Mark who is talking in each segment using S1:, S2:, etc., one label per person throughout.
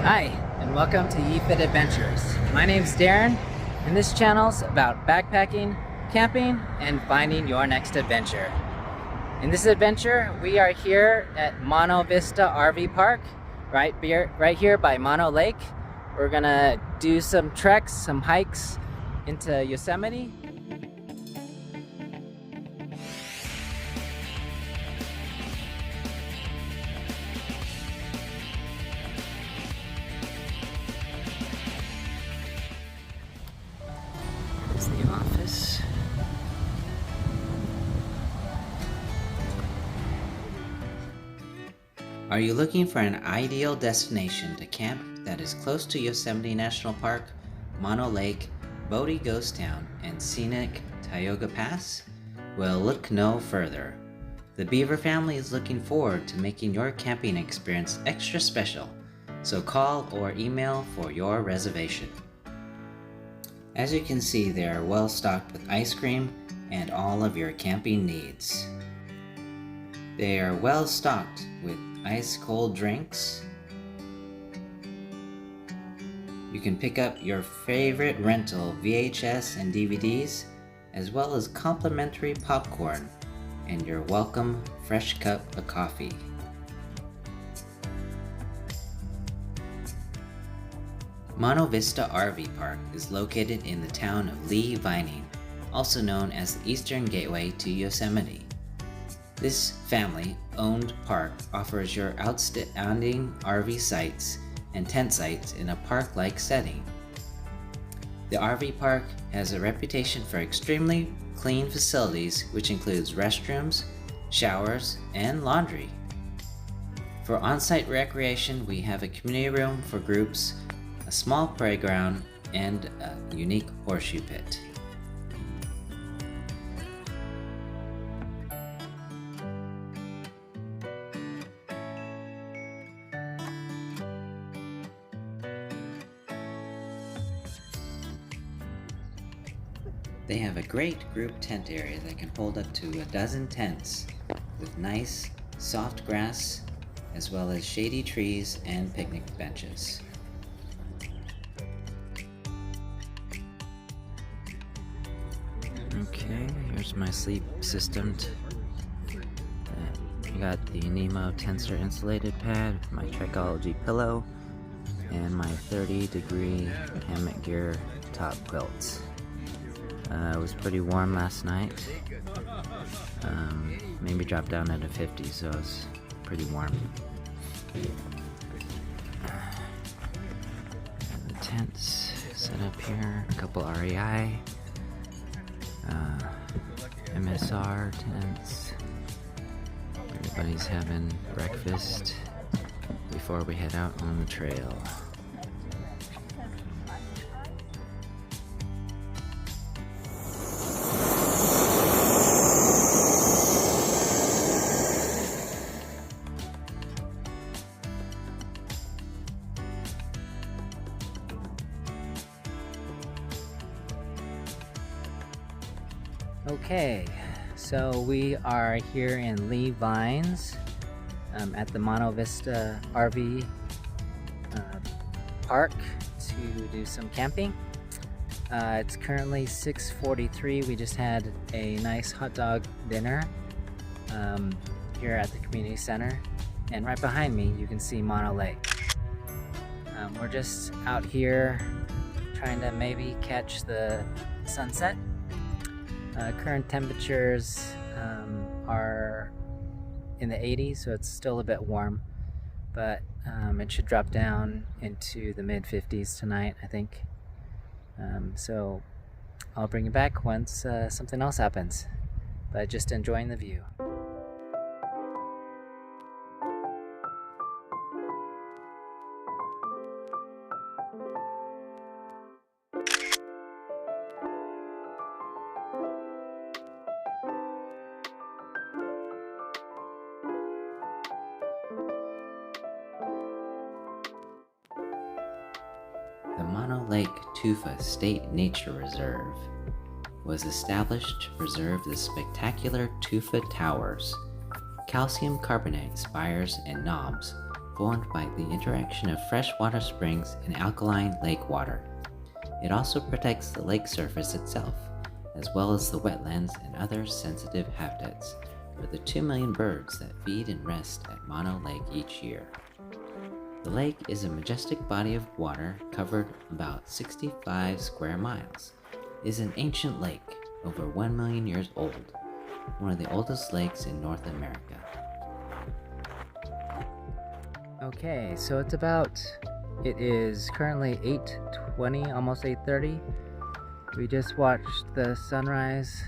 S1: Hi, and welcome to YeeFit Adventures. My name's Darren, and this channel's about backpacking, camping, and finding your next adventure. In this adventure, we are here at Vista RV Park, right here by Mono Lake. We're gonna do some treks, some hikes into Yosemite. There's the office.
S2: Are you looking for an ideal destination to camp that is close to Yosemite National Park, Mono Lake, Bodie GhostTown, and scenic Tioga Pass? Well, look no further. The Beaver family is looking forward to making your camping experience extra special, so call or email for your reservation. As you can see, they are well stocked with ice cream and all of your camping needs. They are well stocked with ice cold drinks. You can pick up your favorite rental VHS and DVDs, as well as complimentary popcorn and your welcome fresh cup of coffee. Mono Vista RV Park is located in the town of Lee Vining, also known as the Eastern Gateway to Yosemite. This family-owned park offers your outstanding RV sites and tent sites in a park-like setting. The RV park has a reputation for extremely clean facilities, which includes restrooms, showers, and laundry. For on-site recreation, we have a community room for groups, a small playground, and a unique horseshoe pit. They have a great group tent area that can hold up to a dozen tents with nice, soft grass, as well as shady trees and picnic benches.
S1: Okay, here's my sleep system. I got the Nemo Tensor insulated pad, my Trikology pillow, and my 30-degree hammock gear top quilt. It was pretty warm last night. Maybe dropped down into 50, so it's pretty warm. The tents set up here, a couple REI, MSR tents. Everybody's having breakfast before we head out on the trail. Okay, so we are here in Lee Vines at the Mono Vista RV Park to do some camping. It's currently 6:43. We just had a nice hot dog dinner here at the community center, and right behind me you can see Mono Lake. We're just out here trying to maybe catch the sunset. Current temperatures are in the 80s, so it's still a bit warm, but it should drop down into the mid-50s tonight, I think. So I'll bring you back once something else happens, but just enjoying the view.
S2: The Mono Lake Tufa State Nature Reserve was established to preserve the spectacular Tufa Towers, calcium carbonate spires and knobs formed by the interaction of freshwater springs and alkaline lake water. It also protects the lake surface itself, as well as the wetlands and other sensitive habitats for the 2 million birds that feed and rest at Mono Lake each year. The lake is a majestic body of water covered about 65 square miles. It is an ancient lake, over 1 million years old, one of the oldest lakes in North America.
S1: Okay, so it is currently 8:20, almost 8:30. We just watched the sunrise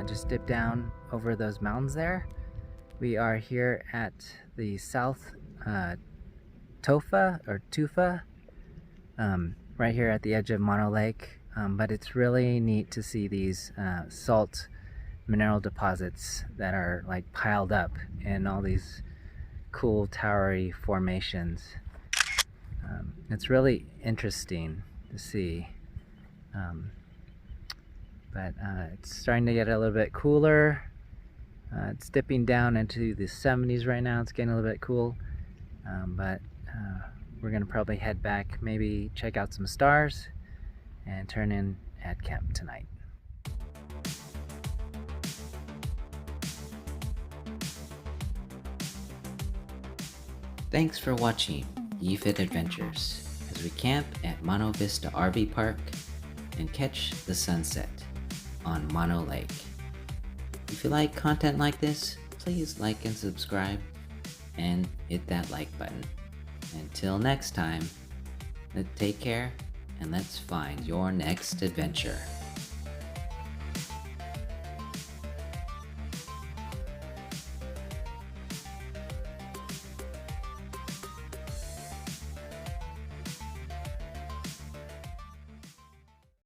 S1: just dip down over those mountains there. We are here at the South Tufa, right here at the edge of Mono Lake. But it's really neat to see these salt mineral deposits that are like piled up in all these cool towery formations. It's really interesting to see. But it's starting to get a little bit cooler. It's dipping down into the 70s right now. It's getting a little bit cool. But we're gonna probably head back, maybe check out some stars and turn in at camp tonight.
S2: Thanks for watching YeeFit Adventures as we camp at Mono Vista RV Park and catch the sunset on Mono Lake. If you like content like this, please like and subscribe and hit that like button. Until next time, take care and let's find your next adventure.